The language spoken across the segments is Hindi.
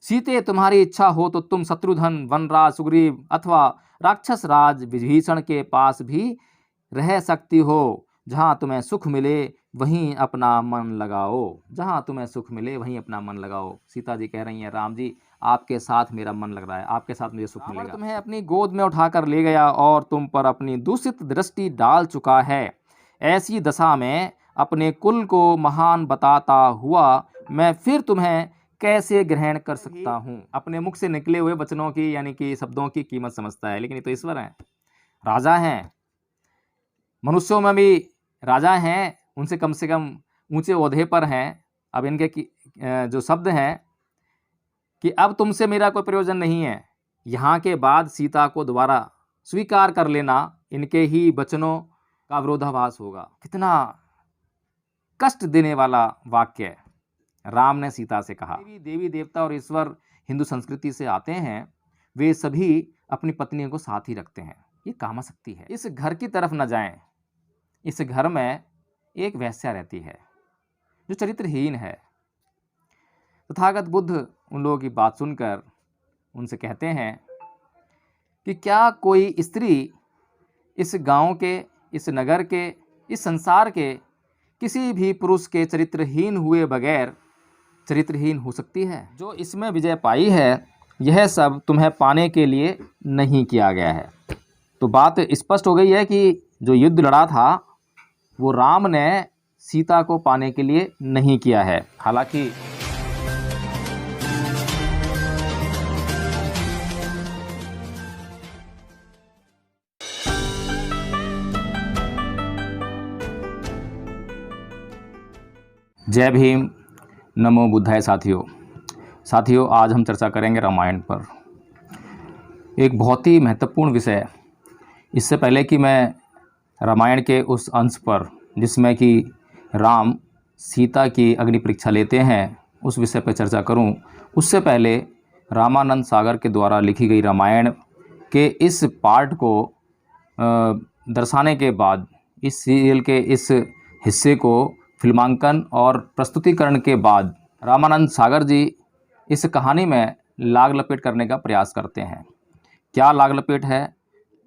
सीते तुम्हारी इच्छा हो तो तुम शत्रुघ्न, वनराज सुग्रीव अथवा राक्षस राज विभीषण के पास भी रह सकती हो। जहाँ तुम्हें सुख मिले वहीं अपना मन लगाओ। जहाँ तुम्हें सुख मिले वहीं अपना मन लगाओ। सीता जी कह रही हैं, राम जी आपके साथ मेरा मन लग रहा है, आपके साथ मुझे सुख मिलेगा। तुम्हें अपनी गोद में उठाकर ले गया और तुम पर अपनी दूषित दृष्टि डाल चुका है। ऐसी दशा में अपने कुल को महान बताता हुआ मैं फिर तुम्हें कैसे ग्रहण कर सकता हूँ। अपने मुख से निकले हुए वचनों की यानी कि शब्दों की कीमत समझता है, लेकिन ये तो ईश्वर हैं, राजा हैं, मनुष्यों में भी राजा हैं, उनसे कम से कम ऊंचे ओहदे पर हैं। अब इनके जो शब्द हैं कि अब तुमसे मेरा कोई प्रयोजन नहीं है, यहाँ के बाद सीता को दोबारा स्वीकार कर लेना, इनके ही वचनों का विरोधाभास होगा। कितना कष्ट देने वाला वाक्य राम ने सीता से कहा। देवी देवता और ईश्वर हिंदू संस्कृति से आते हैं, वे सभी अपनी पत्नियों को साथ ही रखते हैं। ये कामाशक्ति है। इस घर की तरफ न जाएं। इस घर में एक वेश्या रहती है जो चरित्रहीन है। तथागत बुद्ध उन लोगों की बात सुनकर उनसे कहते हैं कि क्या कोई स्त्री इस गांव के, इस नगर के, इस संसार के किसी भी पुरुष के चरित्रहीन हुए बगैर चरित्रहीन हो सकती है? जो इसमें विजय पाई है यह सब तुम्हें पाने के लिए नहीं किया गया है। तो बात स्पष्ट हो गई है कि जो युद्ध लड़ा था वो राम ने सीता को पाने के लिए नहीं किया है। हालांकि जय भीम, नमो बुद्धाय। साथियों आज हम चर्चा करेंगे रामायण पर, एक बहुत ही महत्वपूर्ण विषय। इससे पहले कि मैं रामायण के उस अंश पर जिसमें कि राम सीता की अग्नि परीक्षा लेते हैं उस विषय पर चर्चा करूं, उससे पहले रामानंद सागर के द्वारा लिखी गई रामायण के इस पार्ट को दर्शाने के बाद, इस सीरियल के इस हिस्से को फिल्मांकन और प्रस्तुतिकरण के बाद रामानंद सागर जी इस कहानी में लाग लपेट करने का प्रयास करते हैं। क्या लाग लपेट है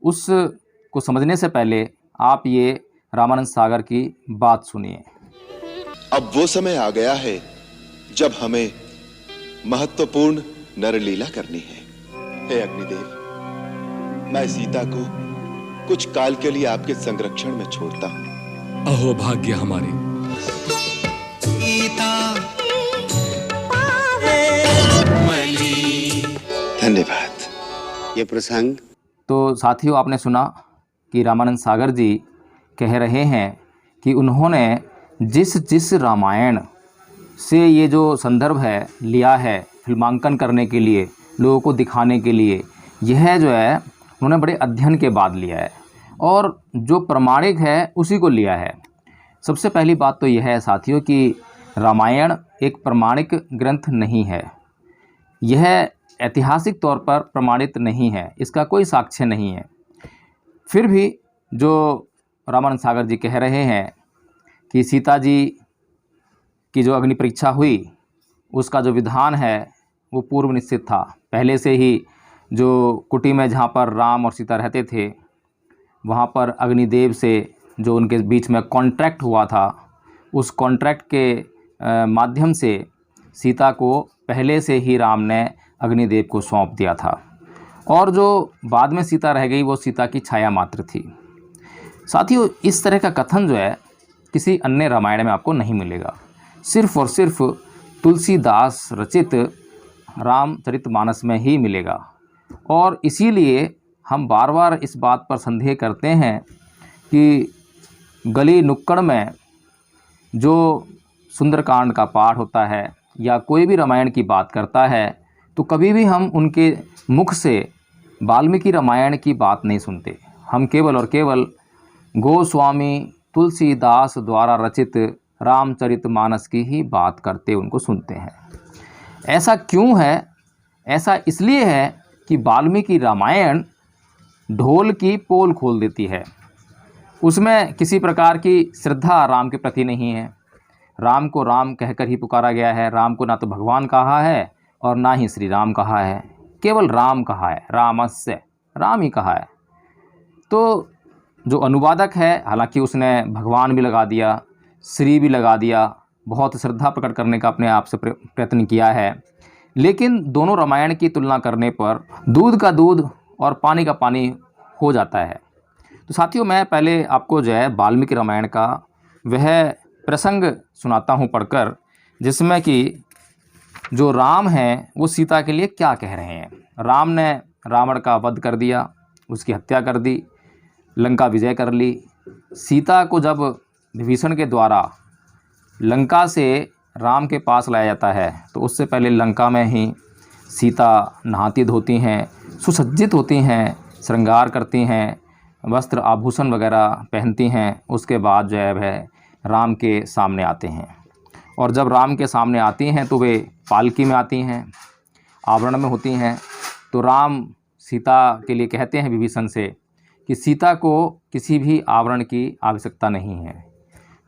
उस को समझने से पहले आप ये रामानंद सागर की बात सुनिए। अब वो समय आ गया है जब हमें महत्वपूर्ण नरलीला करनी है। हे अग्निदेव, मैं सीता को कुछ काल के लिए आपके संरक्षण में छोड़ता हूं। अहो भाग्य हमारे। सीता धन्यवाद। ये प्रसंग तो साथियों आपने सुना कि रामानंद सागर जी कह रहे हैं कि उन्होंने जिस रामायण से ये जो संदर्भ है लिया है फिल्मांकन करने के लिए, लोगों को दिखाने के लिए, यह जो है उन्होंने बड़े अध्ययन के बाद लिया है और जो प्रमाणिक है उसी को लिया है। सबसे पहली बात तो यह है साथियों कि रामायण एक प्रमाणिक ग्रंथ नहीं है। यह ऐतिहासिक तौर पर प्रमाणित नहीं है, इसका कोई साक्ष्य नहीं है। फिर भी जो रामानंद सागर जी कह रहे हैं कि सीता जी की जो अग्नि परीक्षा हुई उसका जो विधान है वो पूर्व निश्चित था। पहले से ही जो कुटी में जहाँ पर राम और सीता रहते थे वहाँ पर अग्निदेव से जो उनके बीच में कॉन्ट्रैक्ट हुआ था, उस कॉन्ट्रैक्ट के माध्यम से सीता को पहले से ही राम ने अग्निदेव को सौंप दिया था और जो बाद में सीता रह गई वो सीता की छाया मात्र थी। साथियों इस तरह का कथन जो है किसी अन्य रामायण में आपको नहीं मिलेगा। सिर्फ और सिर्फ तुलसीदास रचित रामचरितमानस में ही मिलेगा और इसीलिए हम बार बार इस बात पर संदेह करते हैं कि गली नुक्कड़ में जो सुंदरकांड का पाठ होता है या कोई भी रामायण की बात करता है तो कभी भी हम उनके मुख से वाल्मीकि रामायण की बात नहीं सुनते। हम केवल और केवल गोस्वामी तुलसीदास द्वारा रचित रामचरितमानस की ही बात करते उनको सुनते हैं। ऐसा क्यों है? ऐसा इसलिए है कि वाल्मीकि रामायण ढोल की पोल खोल देती है। उसमें किसी प्रकार की श्रद्धा राम के प्रति नहीं है। राम को राम कहकर ही पुकारा गया है। राम को ना तो भगवान कहा है और ना ही श्री राम कहा है, केवल राम कहा है, रामस्य, राम ही कहा है। तो जो अनुवादक है, हालांकि उसने भगवान भी लगा दिया, श्री भी लगा दिया, बहुत श्रद्धा प्रकट करने का अपने आप से प्रयत्न किया है, लेकिन दोनों रामायण की तुलना करने पर दूध का दूध और पानी का पानी हो जाता है। तो साथियों, मैं पहले आपको जो है वाल्मीकि रामायण का वह प्रसंग सुनाता हूँ पढ़कर, जिसमें कि जो राम हैं वो सीता के लिए क्या कह रहे हैं। राम ने रावण का वध कर दिया, उसकी हत्या कर दी, लंका विजय कर ली। सीता को जब विभीषण के द्वारा लंका से राम के पास लाया जाता है तो उससे पहले लंका में ही सीता नहाती धोती हैं, सुसज्जित होती हैं, श्रृंगार करती हैं, वस्त्र आभूषण वगैरह पहनती हैं। उसके बाद जो है वह राम के सामने आते हैं, और जब राम के सामने आती हैं तो वे पालकी में आती हैं, आवरण में होती हैं। तो राम सीता के लिए कहते हैं विभीषण से कि सीता को किसी भी आवरण की आवश्यकता नहीं है,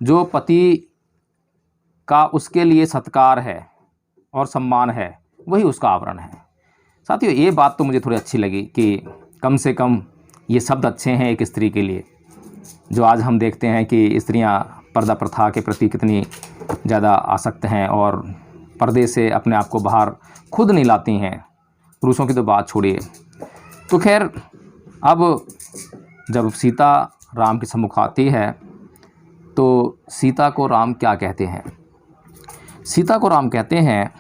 जो पति का उसके लिए सत्कार है और सम्मान है वही उसका आवरण है। साथियों, ये बात तो मुझे थोड़ी अच्छी लगी कि कम से कम ये शब्द अच्छे हैं एक स्त्री के लिए। जो आज हम देखते हैं कि स्त्रियां पर्दा प्रथा के प्रति कितनी ज़्यादा आसक्त हैं और पर्दे से अपने आप को बाहर खुद नहीं लाती हैं, पुरुषों की तो बात छोड़िए। तो खैर, अब जब सीता राम के सम्मुख आती है तो सीता को राम क्या कहते हैं। सीता को राम कहते हैं,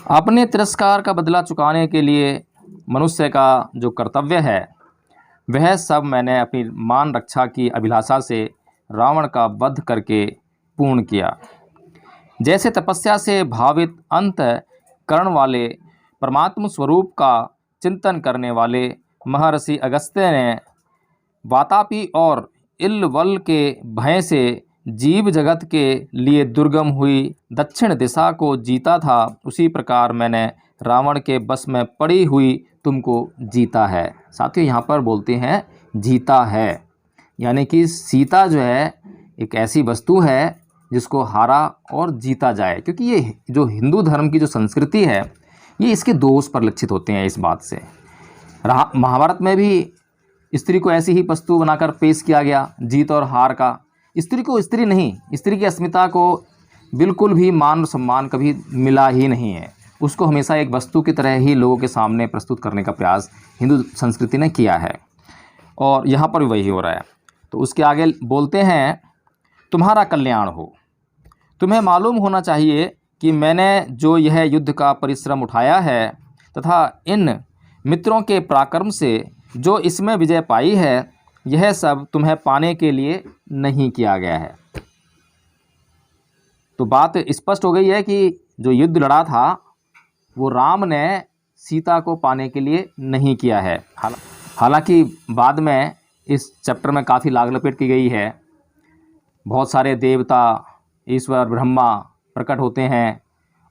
अपने तिरस्कार का बदला चुकाने के लिए मनुष्य का जो कर्तव्य है वह सब मैंने अपनी मान रक्षा की अभिलाषा से रावण का वध करके पूर्ण किया। जैसे तपस्या से भावित अंतःकरण वाले परमात्म स्वरूप का चिंतन करने वाले महर्षि अगस्त्य ने वातापी और इलवल के भय से जीव जगत के लिए दुर्गम हुई दक्षिण दिशा को जीता था, उसी प्रकार मैंने रावण के बस में पड़ी हुई तुमको जीता है। साथियों, यहाँ पर बोलते हैं जीता है, यानी कि सीता जो है एक ऐसी वस्तु है जिसको हारा और जीता जाए, क्योंकि ये जो हिंदू धर्म की जो संस्कृति है ये इसके दोष परिलक्षित होते हैं इस बात से। महाभारत में भी स्त्री को ऐसी ही वस्तु बनाकर पेश किया गया, जीत और हार का। स्त्री को स्त्री नहीं, स्त्री की अस्मिता को बिल्कुल भी मान और सम्मान कभी मिला ही नहीं है। उसको हमेशा एक वस्तु की तरह ही लोगों के सामने प्रस्तुत करने का प्रयास हिंदू संस्कृति ने किया है, और यहाँ पर भी वही हो रहा है। तो उसके आगे बोलते हैं, तुम्हारा कल्याण हो। तुम्हें मालूम होना चाहिए कि मैंने जो यह युद्ध का परिश्रम उठाया है तथा इन मित्रों के पराक्रम से जो इसमें विजय पाई है, यह सब तुम्हें पाने के लिए नहीं किया गया है। तो बात स्पष्ट हो गई है कि जो युद्ध लड़ा था वो राम ने सीता को पाने के लिए नहीं किया है। हालांकि बाद में इस चैप्टर में काफ़ी लाग लपेट की गई है। बहुत सारे देवता, ईश्वर, ब्रह्मा प्रकट होते हैं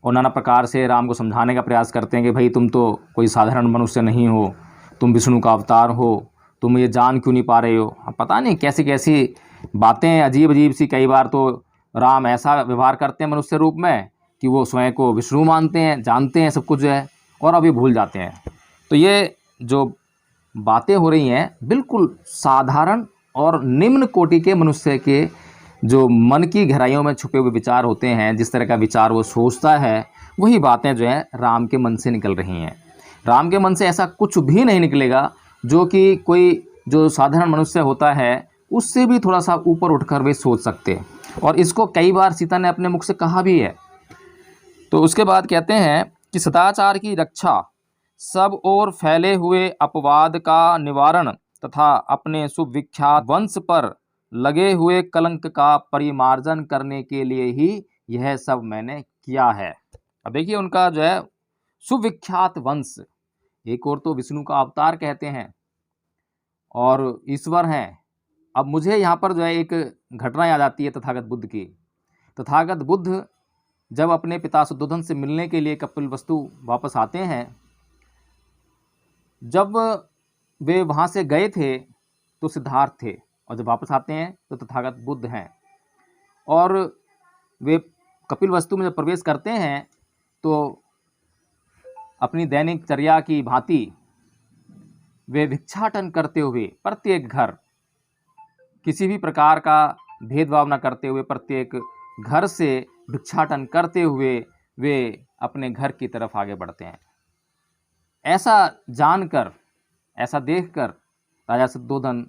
और नाना प्रकार से राम को समझाने का प्रयास करते हैं कि भाई तुम तो कोई साधारण मनुष्य नहीं हो, तुम विष्णु का अवतार हो, तुम ये जान क्यों नहीं पा रहे हो। अब पता नहीं कैसी कैसी बातें अजीब अजीब सी। कई बार तो राम ऐसा व्यवहार करते हैं मनुष्य रूप में कि वो स्वयं को विष्णु मानते हैं, जानते हैं सब कुछ जो है, और अभी भूल जाते हैं। तो ये जो बातें हो रही हैं बिल्कुल साधारण और निम्न कोटि के मनुष्य के जो मन की गहराइयों में छुपे हुए विचार होते हैं, जिस तरह का विचार वो सोचता है, वही बातें जो है राम के मन से निकल रही हैं। राम के मन से ऐसा कुछ भी नहीं निकलेगा जो कि कोई जो साधारण मनुष्य होता है उससे भी थोड़ा सा ऊपर उठकर वे सोच सकते हैं, और इसको कई बार सीता ने अपने मुख से कहा भी है। तो उसके बाद कहते हैं कि सदाचार की रक्षा, सब ओर फैले हुए अपवाद का निवारण तथा अपने सुविख्यात वंश पर लगे हुए कलंक का परिमार्जन करने के लिए ही यह सब मैंने किया है। अब देखिए उनका जो है सुविख्यात वंश, एक और तो विष्णु का अवतार कहते हैं और ईश्वर हैं। अब मुझे यहाँ पर जो है एक घटना याद आती है तथागत बुद्ध की। तथागत बुद्ध जब अपने पिता शुद्धोधन से मिलने के लिए कपिलवस्तु वापस आते हैं, जब वे वहाँ से गए थे तो सिद्धार्थ थे, और जब वापस आते हैं तो तथागत बुद्ध हैं। और वे कपिलवस्तु में जब प्रवेश करते हैं तो अपनी दैनिक चर्या की भांति वे भिक्षाटन करते हुए प्रत्येक घर, किसी भी प्रकार का भेदभाव न करते हुए प्रत्येक घर से भिक्षाटन करते हुए वे अपने घर की तरफ आगे बढ़ते हैं। ऐसा जानकर, ऐसा देखकर राजा शुद्धोधन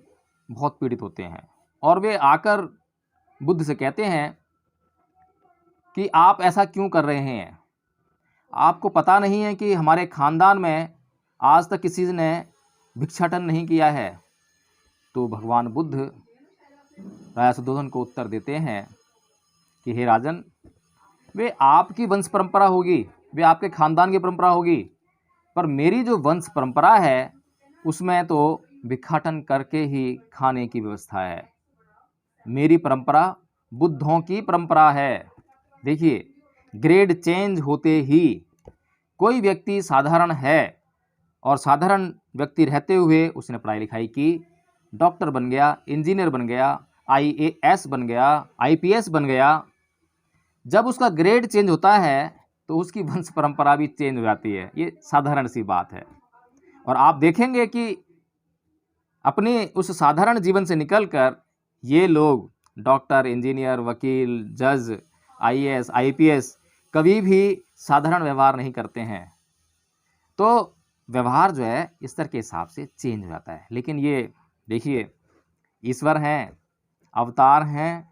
बहुत पीड़ित होते हैं और वे आकर बुद्ध से कहते हैं कि आप ऐसा क्यों कर रहे हैं? आपको पता नहीं है कि हमारे खानदान में आज तक किसी ने भिक्षाटन नहीं किया है? तो भगवान बुद्ध राजा शुद्धोधन को उत्तर देते हैं कि हे राजन, वे आपकी वंश परंपरा होगी, वे आपके खानदान की परंपरा होगी, पर मेरी जो वंश परंपरा है उसमें तो भिक्षाटन करके ही खाने की व्यवस्था है। मेरी परंपरा बुद्धों की परंपरा है। देखिए, ग्रेड चेंज होते ही कोई व्यक्ति साधारण है और साधारण व्यक्ति रहते हुए उसने पढ़ाई लिखाई की, डॉक्टर बन गया, इंजीनियर बन गया, आईएएस बन गया, आईपीएस बन गया। जब उसका ग्रेड चेंज होता है तो उसकी वंश परंपरा भी चेंज हो जाती है। ये साधारण सी बात है। और आप देखेंगे कि अपने उस साधारण जीवन से निकलकर ये लोग डॉक्टर, इंजीनियर, वकील, जज, आईएएस, आईपीएस कभी भी साधारण व्यवहार नहीं करते हैं। तो व्यवहार जो है स्तर के हिसाब से चेंज हो जाता है। लेकिन ये देखिए, ईश्वर हैं, अवतार हैं,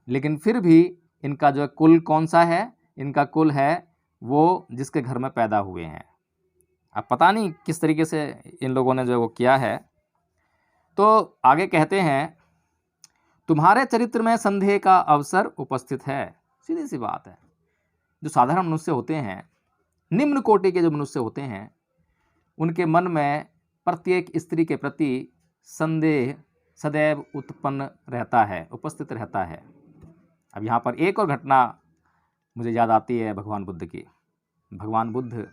लेकिन फिर भी इनका जो कुल कौन सा है? इनका कुल है वो जिसके घर में पैदा हुए हैं। अब पता नहीं किस तरीके से इन लोगों ने जो वो किया है। तो आगे कहते हैं, तुम्हारे चरित्र में संदेह का अवसर उपस्थित है। सीधी सी बात है। जो साधारण मनुष्य होते हैं, निम्न कोटि के जो मनुष्य होते हैं, उनके मन में प्रत्येक स्त्री के प्रति संदेह सदैव उत्पन्न रहता है, उपस्थित रहता है। अब यहाँ पर एक और घटना मुझे याद आती है भगवान बुद्ध की। भगवान बुद्ध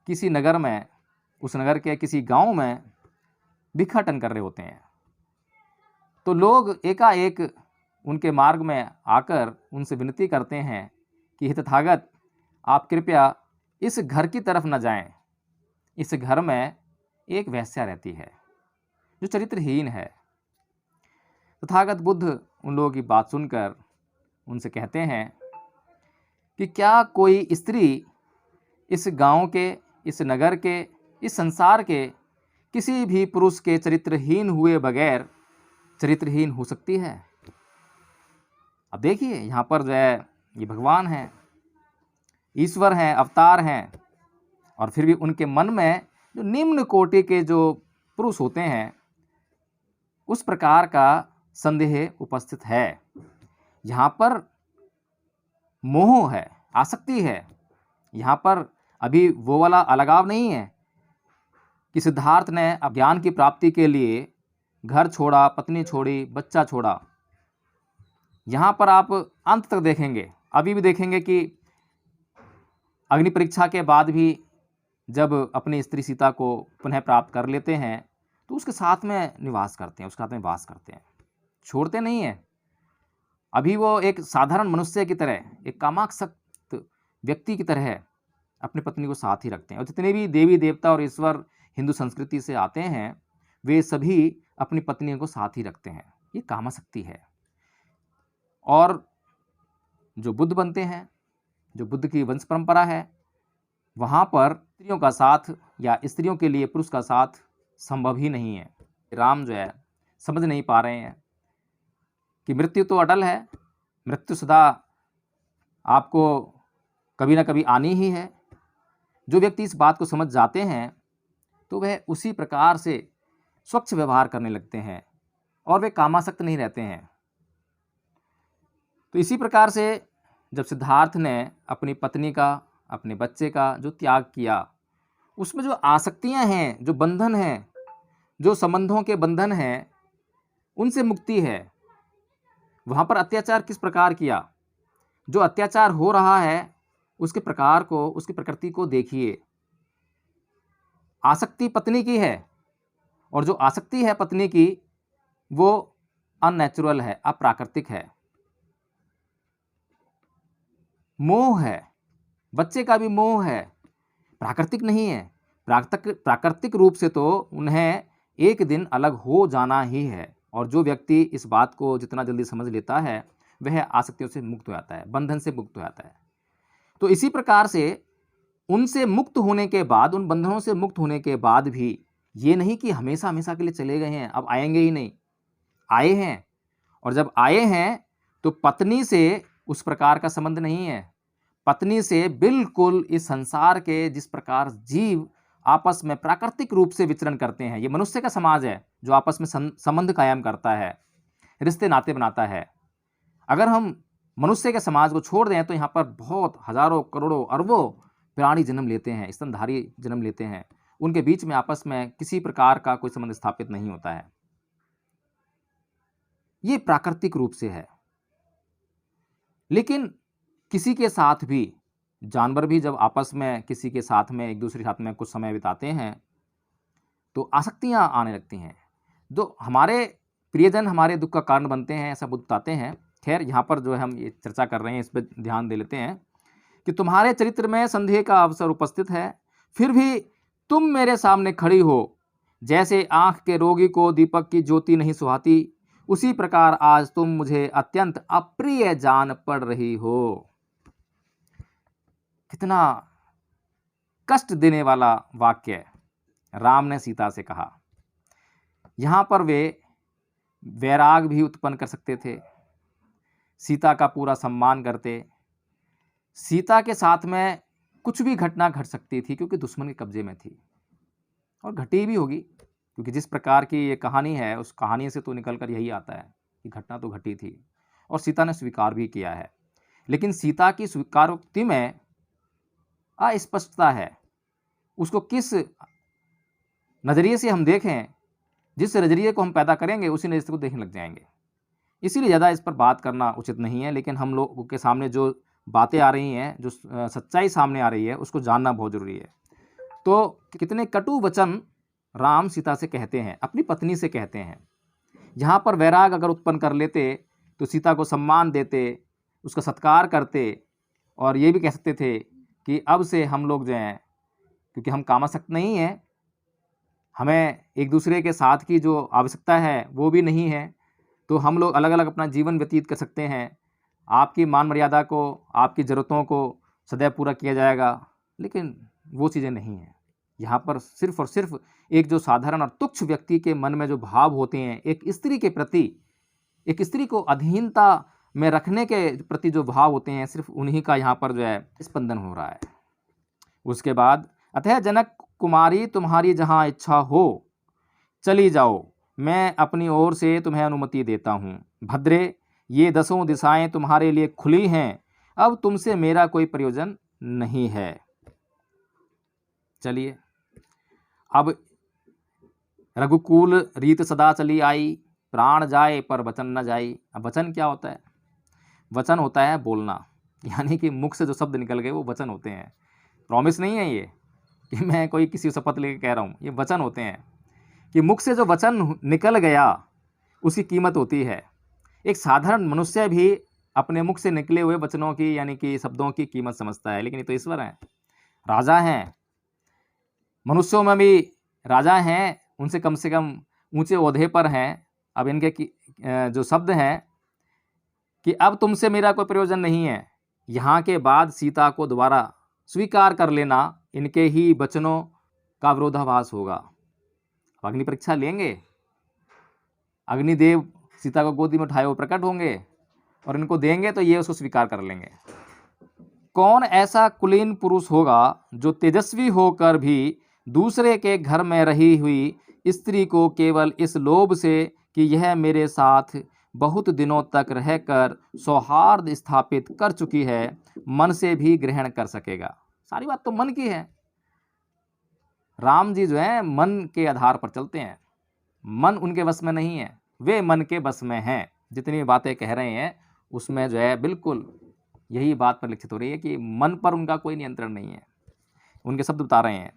किसी नगर में, उस नगर के किसी गांव में भिक्षाटन कर रहे होते हैं। तो लोग एकाएक उनके मार्ग में आकर उनसे विनती करते हैं कि हे तथागत, आप कृपया इस घर की तरफ न जाएं। इस घर में एक वेश्या रहती है जो चरित्रहीन है। तथागत बुद्ध उन लोगों की बात सुनकर उनसे कहते हैं कि क्या कोई स्त्री इस गांव के, इस नगर के, इस संसार के किसी भी पुरुष के चरित्रहीन हुए बगैर चरित्रहीन हो सकती है? अब देखिए, यहाँ पर जो है ये भगवान हैं, ईश्वर हैं, अवतार हैं, और फिर भी उनके मन में जो निम्न कोटि के जो पुरुष होते हैं उस प्रकार का संदेह उपस्थित है। यहाँ पर मोह है, आसक्ति है। यहाँ पर अभी वो वाला अलगाव नहीं है कि सिद्धार्थ ने ज्ञान की प्राप्ति के लिए घर छोड़ा, पत्नी छोड़ी, बच्चा छोड़ा। यहाँ पर आप अंत तक देखेंगे, अभी भी देखेंगे कि अग्नि परीक्षा के बाद भी जब अपनी स्त्री सीता को पुनः प्राप्त कर लेते हैं तो उसके साथ में निवास करते हैं, उसके साथ में वास करते हैं, छोड़ते नहीं हैं। अभी वो एक साधारण मनुष्य की तरह, एक कामासक्त व्यक्ति की तरह अपनी पत्नी को साथ ही रखते हैं। और जितने भी देवी देवता और ईश्वर हिंदू संस्कृति से आते हैं वे सभी अपनी पत्नियों को साथ ही रखते हैं। ये कामासक्ति है। और जो बुद्ध बनते हैं, जो बुद्ध की वंश परंपरा है, वहाँ पर स्त्रियों का साथ या स्त्रियों के लिए पुरुष का साथ संभव ही नहीं है। राम जो है समझ नहीं पा रहे हैं कि मृत्यु तो अटल है, मृत्यु सदा आपको कभी ना कभी आनी ही है। जो व्यक्ति इस बात को समझ जाते हैं तो वह उसी प्रकार से स्वच्छ व्यवहार करने लगते हैं और वे कामासक्त नहीं रहते हैं। तो इसी प्रकार से जब सिद्धार्थ ने अपनी पत्नी का, अपने बच्चे का जो त्याग किया, उसमें जो आसक्तियां हैं, जो बंधन हैं, जो संबंधों के बंधन हैं, उनसे मुक्ति है। वहाँ पर अत्याचार किस प्रकार किया? जो अत्याचार हो रहा है उसके प्रकार को, उसकी प्रकृति को देखिए। आसक्ति पत्नी की है और जो आसक्ति है पत्नी की वो अननेचुरल है, अप्राकृतिक है। मोह है, बच्चे का भी मोह है, प्राकृतिक नहीं है। प्राकृतिक रूप से तो उन्हें एक दिन अलग हो जाना ही है। और जो व्यक्ति इस बात को जितना जल्दी समझ लेता है वह आसक्तियों से मुक्त हो जाता है, बंधन से मुक्त हो जाता है। तो इसी प्रकार से उनसे मुक्त होने के बाद, उन बंधनों से मुक्त होने के बाद भी ये नहीं कि हमेशा हमेशा के लिए चले गए हैं, अब आएंगे ही नहीं। आए हैं, और जब आए हैं तो पत्नी से उस प्रकार का संबंध नहीं है। पत्नी से बिल्कुल इस संसार के जिस प्रकार जीव आपस में प्राकृतिक रूप से विचरण करते हैं, ये मनुष्य का समाज है जो आपस में संबंध कायम करता है, रिश्ते नाते बनाता है। अगर हम मनुष्य के समाज को छोड़ दें तो यहाँ पर बहुत हजारों करोड़ों अरबों प्राणी जन्म लेते हैं, स्तनधारी जन्म लेते हैं, उनके बीच में आपस में किसी प्रकार का कोई संबंध स्थापित नहीं होता है। ये प्राकृतिक रूप से है। लेकिन किसी के साथ भी, जानवर भी जब आपस में किसी के साथ में, एक दूसरे के साथ में कुछ समय बिताते हैं तो आसक्तियां आने लगती हैं। जो हमारे प्रियजन हमारे दुख का कारण बनते हैं, ऐसा बुद्ध बताते हैं। खैर, यहाँ पर जो है हम ये चर्चा कर रहे हैं इस पर ध्यान दे लेते हैं कि तुम्हारे चरित्र में संदेह का अवसर उपस्थित है, फिर भी तुम मेरे सामने खड़ी हो। जैसे आँख के रोगी को दीपक की ज्योति नहीं सुहाती, उसी प्रकार आज तुम मुझे अत्यंत अप्रिय जान पड़ रही हो। कितना कष्ट देने वाला वाक्य राम ने सीता से कहा। यहाँ पर वे वैराग भी उत्पन्न कर सकते थे, सीता का पूरा सम्मान करते। सीता के साथ में कुछ भी घटना घट सकती थी क्योंकि दुश्मन के कब्जे में थी, और घटी भी होगी, क्योंकि जिस प्रकार की ये कहानी है उस कहानी से तो निकल कर यही आता है कि घटना तो घटी थी और सीता ने स्वीकार भी किया है। लेकिन सीता की स्वीकारोक्ति में अस्पष्टता है। उसको किस नज़रिए से हम देखें, जिस नज़रिए को हम पैदा करेंगे उसी नज़रिए को देखने लग जाएंगे। इसीलिए ज़्यादा इस पर बात करना उचित नहीं है। लेकिन हम लोगों के सामने जो बातें आ रही हैं, जो सच्चाई सामने आ रही है, उसको जानना बहुत ज़रूरी है। तो कितने कटु वचन राम सीता से कहते हैं, अपनी पत्नी से कहते हैं। यहाँ पर वैराग अगर उत्पन्न कर लेते तो सीता को सम्मान देते, उसका सत्कार करते, और ये भी कह सकते थे कि अब से हम लोग जो हैं, क्योंकि हम कामासक्त नहीं हैं, हमें एक दूसरे के साथ की जो आवश्यकता है वो भी नहीं है, तो हम लोग अलग अलग अपना जीवन व्यतीत कर सकते हैं। आपकी मान मर्यादा को, आपकी ज़रूरतों को सदैव पूरा किया जाएगा। लेकिन वो चीज़ें नहीं हैं। यहाँ पर सिर्फ और सिर्फ एक जो साधारण और तुच्छ व्यक्ति के मन में जो भाव होते हैं, एक स्त्री के प्रति, एक स्त्री को अधीनता में रखने के प्रति जो भाव होते हैं, सिर्फ उन्हीं का यहाँ पर जो है स्पंदन हो रहा है। उसके बाद, अतः जनक कुमारी तुम्हारी जहाँ इच्छा हो चली जाओ, मैं अपनी ओर से तुम्हें अनुमति देता हूँ। भद्रे, ये 10 दिशाएं तुम्हारे लिए खुली हैं, अब तुमसे मेरा कोई प्रयोजन नहीं है। चलिए, अब रघुकुल रीत सदा चली आई, प्राण जाए पर वचन न जाई। अब वचन क्या होता है? वचन होता है बोलना, यानी कि मुख से जो शब्द निकल गए वो वचन होते हैं। प्रॉमिस नहीं है ये कि मैं कोई किसी शपथ लेके कह रहा हूँ, ये वचन होते हैं कि मुख से जो वचन निकल गया उसकी कीमत होती है। एक साधारण मनुष्य भी अपने मुख से निकले हुए वचनों की, यानी कि शब्दों की कीमत समझता है। लेकिन ये तो ईश्वर हैं, राजा हैं, मनुष्यों में भी राजा हैं, उनसे कम ऊंचे ओहदे पर हैं। अब इनके जो शब्द हैं कि अब तुमसे मेरा कोई प्रयोजन नहीं है, यहाँ के बाद सीता को दोबारा स्वीकार कर लेना, इनके ही वचनों का विरोधाभास होगा। अग्नि परीक्षा लेंगे, अग्निदेव सीता को गोदी में उठाए हुए प्रकट होंगे और इनको देंगे तो ये उसको स्वीकार कर लेंगे। कौन ऐसा कुलीन पुरुष होगा जो तेजस्वी होकर भी दूसरे के घर में रही हुई स्त्री को केवल इस लोभ से कि यह मेरे साथ बहुत दिनों तक रहकर सौहार्द स्थापित कर चुकी है, मन से भी ग्रहण कर सकेगा? सारी बात तो मन की है। राम जी जो है मन के आधार पर चलते हैं, मन उनके बस में नहीं है, वे मन के बस में हैं। जितनी बातें कह रहे हैं उसमें जो है बिल्कुल यही बात परिलक्षित हो रही है कि मन पर उनका कोई नियंत्रण नहीं है। उनके शब्द बता रहे हैं।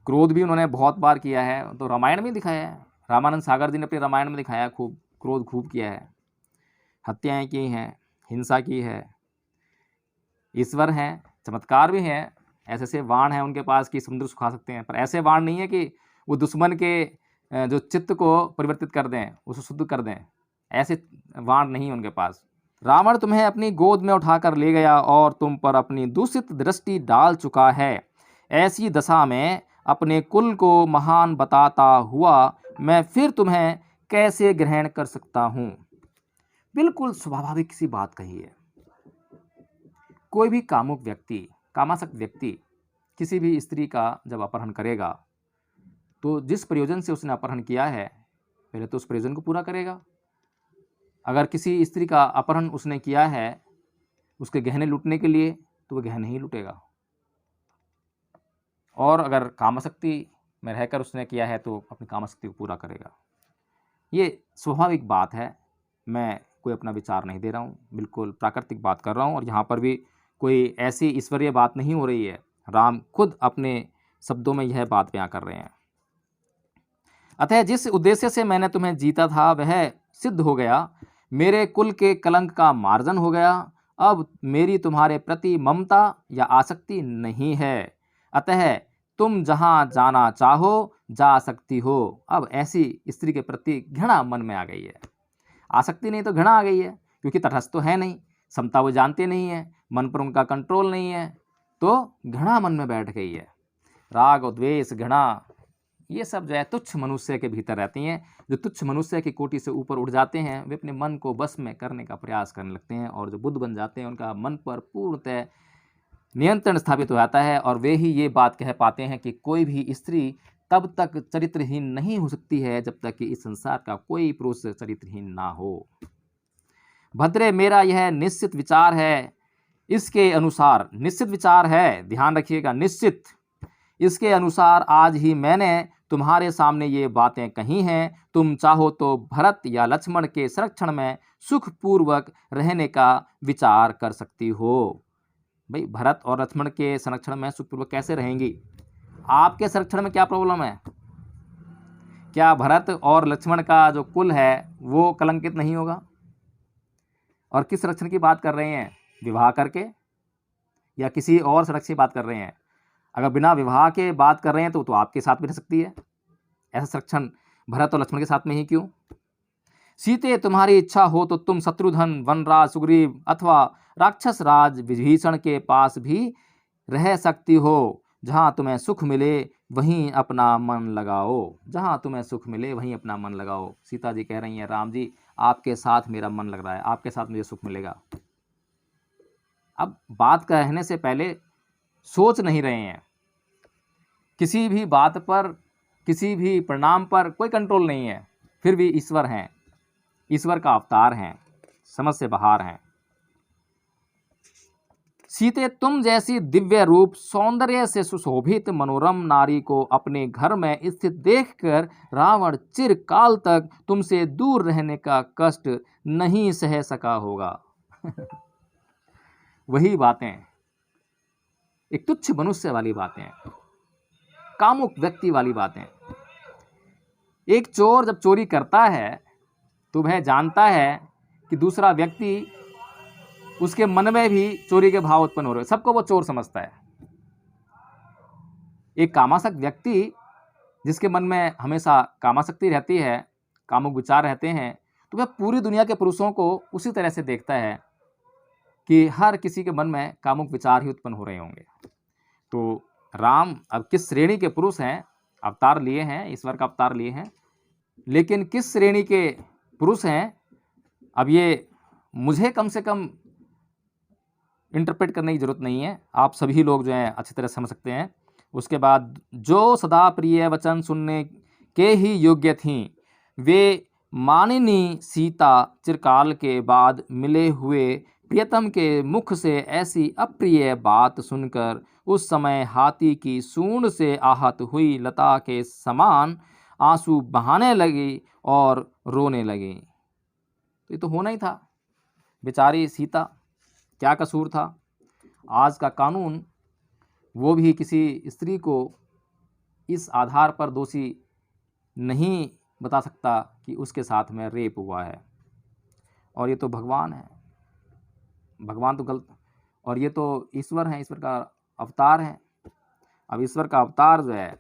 क्रोध भी उन्होंने बहुत बार किया है, तो रामायण में दिखाया है, रामानंद सागर जी ने अपने रामायण में दिखाया, खूब क्रोध खूब किया है, हत्याएं की हैं, हिंसा की है। ईश्वर हैं, चमत्कार भी हैं, ऐसे ऐसे बाण हैं उनके पास कि समुद्र सुखा सकते हैं, पर ऐसे बाण नहीं है कि वो दुश्मन के जो चित्त को परिवर्तित कर दें, उसको शुद्ध कर दें। ऐसे बाण नहीं है उनके पास। रावण तुम्हें अपनी गोद में उठाकर ले गया और तुम पर अपनी दूषित दृष्टि डाल चुका है। ऐसी दशा में अपने कुल को महान बताता हुआ मैं फिर तुम्हें कैसे ग्रहण कर सकता हूँ। बिल्कुल स्वाभाविक सी बात कही है। कोई भी कामुक व्यक्ति, कामासक्त व्यक्ति किसी भी स्त्री का जब अपहरण करेगा तो जिस प्रयोजन से उसने अपहरण किया है पहले तो उस प्रयोजन को पूरा करेगा। अगर किसी स्त्री का अपहरण उसने किया है उसके गहने लूटने के लिए तो वह गहने ही लूटेगा, और अगर कामासक्ति में रहकर उसने किया है तो अपनी कामासक्ति को पूरा करेगा। ये स्वाभाविक बात है, मैं कोई अपना विचार नहीं दे रहा हूँ, बिल्कुल प्राकृतिक बात कर रहा हूँ। और यहाँ पर भी कोई ऐसी ईश्वरीय बात नहीं हो रही है, राम खुद अपने शब्दों में यह बात बयां कर रहे हैं। अतः जिस उद्देश्य से मैंने तुम्हें जीता था वह सिद्ध हो गया, मेरे कुल के कलंक का मार्जन हो गया। अब मेरी तुम्हारे प्रति ममता या आसक्ति नहीं है, अतः तुम जहाँ जाना चाहो जा सकती हो। अब ऐसी स्त्री के प्रति घृणा मन में आ गई है, आसक्ति नहीं तो घृणा आ गई है, क्योंकि तटस्थ तो है नहीं, समता वो जानते नहीं है, मन पर उनका कंट्रोल नहीं है, तो घृणा मन में बैठ गई है। राग, द्वेष, घृणा ये सब जो है तुच्छ मनुष्य के भीतर रहती हैं। जो तुच्छ मनुष्य की कोटि से ऊपर उठ जाते हैं वे अपने मन को बस में करने का प्रयास करने लगते हैं, और जो बुद्ध बन जाते हैं उनका मन पर पूर्णतः नियंत्रण स्थापित हो जाता है, और वे ही ये बात कह पाते हैं कि कोई भी स्त्री तब तक चरित्रहीन नहीं हो सकती है जब तक कि इस संसार का कोई पुरुष चरित्रहीन ना हो। भद्रे, मेरा यह निश्चित विचार है, इसके अनुसार, निश्चित विचार है, ध्यान रखिएगा, निश्चित, इसके अनुसार आज ही मैंने तुम्हारे सामने ये बातें कही हैं। तुम चाहो तो भरत या लक्ष्मण के संरक्षण में सुखपूर्वक रहने का विचार कर सकती हो। भाई, भरत और लक्ष्मण के संरक्षण में सुखपूर्वक कैसे रहेंगी? आपके संरक्षण में क्या प्रॉब्लम है? क्या भरत और लक्ष्मण का जो कुल है वो कलंकित नहीं होगा? और किस संरक्षण की बात कर रहे हैं? विवाह करके या किसी और संरक्षण की बात कर रहे हैं? अगर बिना विवाह के बात कर रहे हैं तो आपके साथ भी रह सकती है। ऐसा संरक्षण भरत और लक्ष्मण के साथ में ही क्यों? सीते, तुम्हारी इच्छा हो तो तुम शत्रुघ्न, वनराज सुग्रीव अथवा राक्षस राज विभीषण के पास भी रह सकती हो। जहाँ तुम्हें सुख मिले वहीं अपना मन लगाओ, जहाँ तुम्हें सुख मिले वहीं अपना मन लगाओ। सीता जी कह रही हैं, राम जी आपके साथ मेरा मन लग रहा है, आपके साथ मुझे सुख मिलेगा। अब बात कहने से पहले सोच नहीं रहे हैं, किसी भी बात पर, किसी भी परिणाम पर कोई कंट्रोल नहीं है, फिर भी ईश्वर हैं, ईश्वर का अवतार हैं, समझ से बाहर हैं। सीते, तुम जैसी दिव्य रूप सौंदर्य से सुशोभित मनोरम नारी को अपने घर में स्थित देखकर रावण चिरकाल तक तुमसे दूर रहने का कष्ट नहीं सह सका होगा। वही बातें, एक तुच्छ मनुष्य वाली बातें, कामुक व्यक्ति वाली बातें। एक चोर जब चोरी करता है तो वह जानता है कि दूसरा व्यक्ति, उसके मन में भी चोरी के भाव उत्पन्न हो रहे हैं, सबको वो चोर समझता है। एक कामासक्त व्यक्ति जिसके मन में हमेशा कामासक्ति रहती है, कामुक विचार रहते हैं, तो वह पूरी दुनिया के पुरुषों को उसी तरह से देखता है कि हर किसी के मन में कामुक विचार ही उत्पन्न हो रहे होंगे। तो राम अब किस श्रेणी के पुरुष हैं? अवतार लिए हैं, ईश्वर का अवतार लिए हैं, लेकिन किस श्रेणी के पुरुष हैं अब ये मुझे कम से कम इंटरप्रेट करने की ज़रूरत नहीं है, आप सभी लोग जो हैं अच्छी तरह समझ सकते हैं। उसके बाद, जो सदा प्रिय वचन सुनने के ही योग्य थीं, वे मानिनी सीता चिरकाल के बाद मिले हुए प्रियतम के मुख से ऐसी अप्रिय बात सुनकर उस समय हाथी की सूंड से आहत हुई लता के समान आंसू बहाने लगी और रोने लगी। तो ये तो होना ही था, बेचारी सीता, क्या कसूर था? आज का कानून वो भी किसी स्त्री को इस आधार पर दोषी नहीं बता सकता कि उसके साथ में रेप हुआ है, और ये तो भगवान है, भगवान तो गलत, और ये तो ईश्वर हैं, ईश्वर का अवतार है, अब ईश्वर का अवतार जो है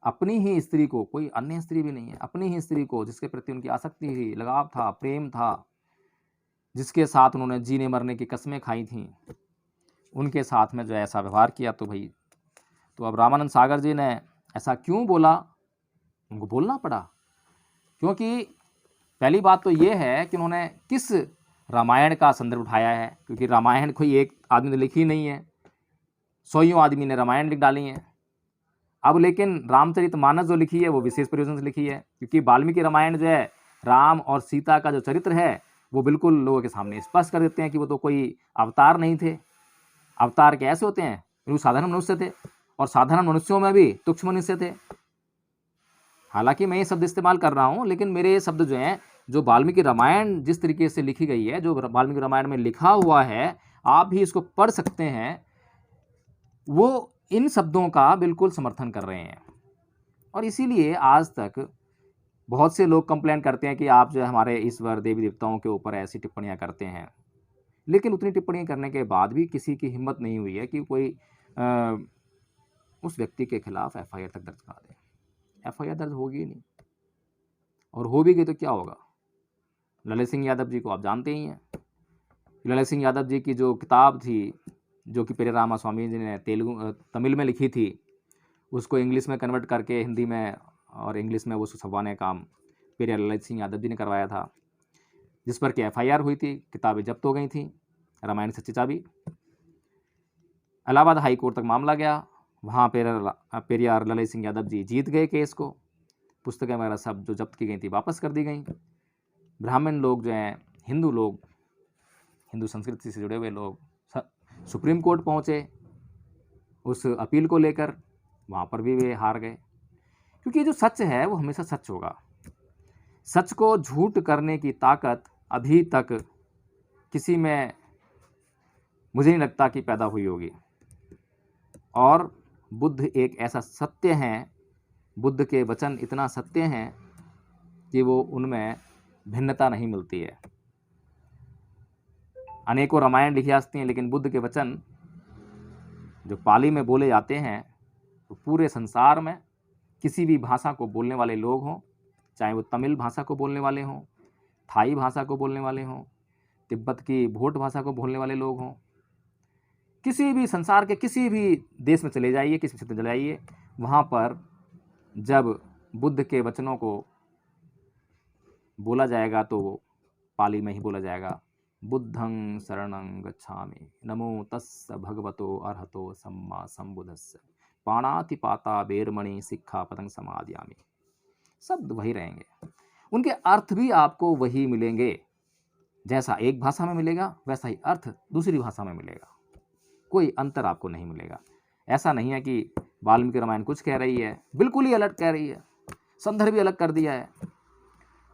अपनी ही स्त्री को, कोई अन्य स्त्री भी नहीं है, अपनी ही स्त्री को जिसके प्रति उनकी आसक्ति थी, लगाव था, प्रेम था, जिसके साथ उन्होंने जीने मरने की कस्में खाई थीं, उनके साथ में जो है ऐसा व्यवहार किया। तो भाई, तो अब रामानंद सागर जी ने ऐसा क्यों बोला, उनको बोलना पड़ा, क्योंकि पहली बात तो ये है कि उन्होंने किस रामायण का संदर्भ उठाया है, क्योंकि रामायण कोई एक आदमी ने लिखी नहीं है, सौयों आदमी ने रामायण लिख डाली है। अब लेकिन रामचरितमानस जो लिखी है वो विशेष प्रयोजन से लिखी है, क्योंकि वाल्मीकि रामायण जो है राम और सीता का जो चरित्र है वो बिल्कुल लोगों के सामने स्पष्ट कर देते हैं कि वो तो कोई अवतार नहीं थे। अवतार कैसे होते हैं, वो साधारण मनुष्य थे, और साधारण मनुष्यों में भी तुच्छ मनुष्य थे। हालांकि मैं ये शब्द इस्तेमाल कर रहा हूँ, लेकिन मेरे ये शब्द जो हैं, जो वाल्मीकि रामायण जिस तरीके से लिखी गई है, जो वाल्मीकि रामायण में लिखा हुआ है, आप भी इसको पढ़ सकते हैं, वो इन शब्दों का बिल्कुल समर्थन कर रहे हैं। और इसीलिए आज तक बहुत से लोग कंप्लेंट करते हैं कि आप जो है हमारे ईश्वर देवी देवताओं के ऊपर ऐसी टिप्पणियां करते हैं, लेकिन उतनी टिप्पणियां करने के बाद भी किसी की हिम्मत नहीं हुई है कि कोई उस व्यक्ति के खिलाफ FIR तक दर्ज करा दे। FIR दर्ज होगी नहीं, और हो भी गई तो क्या होगा। ललित सिंह यादव जी को आप जानते ही हैं। ललित सिंह यादव जी की जो किताब थी, जो कि पेरे रामा स्वामी जी ने तमिल में लिखी थी, उसको इंग्लिश में कन्वर्ट करके हिंदी में और इंग्लिश में वो छपवाने का काम पेरे ललित सिंह यादव जी ने करवाया था, जिस पर कि FIR हुई थी, किताबें जब्त हो गई थी। रामायण सच्ची चाबी, इलाहाबाद हाई कोर्ट तक मामला गया, वहाँ पेरियार ललित सिंह यादव जी जीत गए केस को। पुस्तकें वगैरह सब जो जब्त की गई थी वापस कर दी गई। ब्राह्मण लोग जो हैं, हिंदू लोग, हिंदू संस्कृति से जुड़े हुए लोग सुप्रीम कोर्ट पहुँचे उस अपील को लेकर, वहाँ पर भी वे हार गए, क्योंकि जो सच है वो हमेशा सच होगा। सच को झूठ करने की ताकत अभी तक किसी में मुझे नहीं लगता कि पैदा हुई होगी। और बुद्ध एक ऐसा सत्य हैं, बुद्ध के वचन इतना सत्य हैं कि वो उनमें भिन्नता नहीं मिलती है। अनेकों रामायण लिखी जाती हैं, लेकिन बुद्ध के वचन जो पाली में बोले जाते हैं, तो पूरे संसार में किसी भी भाषा को बोलने वाले लोग हों, चाहे वो तमिल भाषा को बोलने वाले हों, थाई भाषा को बोलने वाले हों, तिब्बत की भोट भाषा को बोलने वाले लोग हों, किसी भी संसार के किसी भी देश में चले जाइए, किसी क्षेत्र में चले जाइए, वहाँ पर जब बुद्ध के वचनों को बोला जाएगा तो वो पाली में ही बोला जाएगा। बुद्धं शरणं गच्छामि, नमो तस्स भगवतो अरहतो सम्मा संबुद्धस्स, पाणातिपाता बेरमणि सिक्खापदं समादयामि। शब्द वही रहेंगे, उनके अर्थ भी आपको वही मिलेंगे। जैसा एक भाषा में मिलेगा वैसा ही अर्थ दूसरी भाषा में मिलेगा, कोई अंतर आपको नहीं मिलेगा। ऐसा नहीं है कि वाल्मीकि रामायण कुछ कह रही है, बिल्कुल ही अलग कह रही है, संदर्भ भी अलग कर दिया है,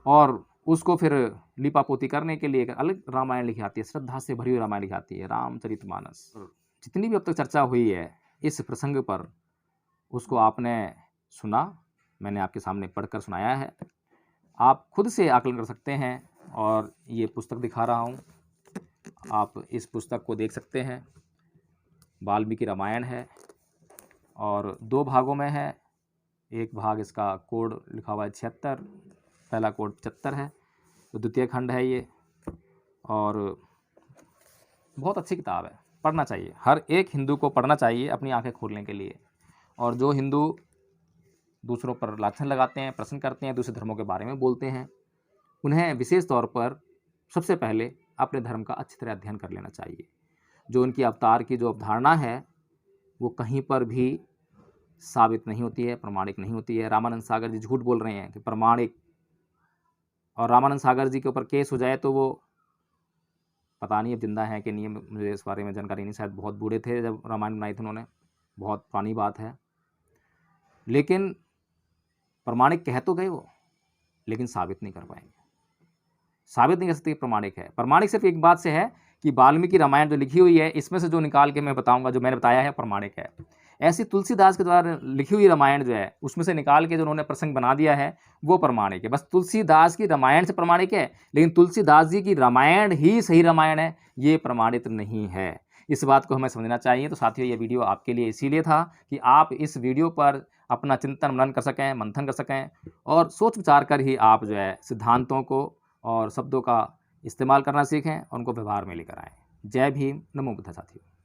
और उसको फिर लिपापोती करने के लिए एक अलग रामायण लिखी आती है, श्रद्धा से भरी हुई रामायण लिखी आती है, रामचरितमानस। जितनी भी अब तक चर्चा हुई है इस प्रसंग पर, उसको आपने सुना, मैंने आपके सामने पढ़कर सुनाया है। आप खुद से आकलन कर सकते हैं, और ये पुस्तक दिखा रहा हूँ, आप इस पुस्तक को देख सकते हैं। वाल्मीकि रामायण है और 2 भागों में है। एक भाग इसका कोड लिखा हुआ है 76, पहला कोड 75 है, तो द्वितीय खंड है ये, और बहुत अच्छी किताब है, पढ़ना चाहिए। हर एक हिंदू को पढ़ना चाहिए अपनी आंखें खोलने के लिए। और जो हिंदू दूसरों पर लाछन लगाते हैं, प्रश्न करते हैं, दूसरे धर्मों के बारे में बोलते हैं, उन्हें विशेष तौर पर सबसे पहले अपने धर्म का अच्छी तरह अध्ययन कर लेना चाहिए। जो उनकी अवतार की जो अवधारणा है वो कहीं पर भी साबित नहीं होती है, प्रमाणिक नहीं होती है। रामानंद सागर जी झूठ बोल रहे हैं कि प्रमाणिक, और रामानंद सागर जी के ऊपर केस हो जाए तो वो पता नहीं अब जिंदा है कि नहीं, मुझे इस बारे में जानकारी नहीं, शायद बहुत बूढ़े थे जब रामायण बनाई थी उन्होंने, बहुत पुरानी बात है। लेकिन प्रमाणिक कह तो गए वो, लेकिन साबित नहीं कर पाएंगे, साबित नहीं कर सकते प्रमाणिक है। प्रमाणिक सिर्फ एक बात से है कि वाल्मीकि रामायण जो लिखी हुई है, इसमें से जो निकाल के मैं बताऊंगा, जो मैंने बताया है, प्रमाणिक है। ऐसी तुलसीदास के द्वारा लिखी हुई रामायण जो है, उसमें से निकाल के जो उन्होंने प्रसंग बना दिया है, वो प्रमाणिक है। बस तुलसीदास की रामायण से प्रमाणिक है, लेकिन तुलसीदास जी की रामायण ही सही रामायण है, ये प्रमाणित नहीं है। इस बात को हमें समझना चाहिए। तो साथियों, ये वीडियो आपके लिए इसीलिए था कि आप इस वीडियो पर अपना चिंतन मनन कर सकें, मंथन कर सकें और सोच विचार कर ही आप जो है सिद्धांतों को और शब्दों का इस्तेमाल करना सीखें और उनको व्यवहार में लेकर आएँ। जय भीम, नमो बुद्ध साथियों।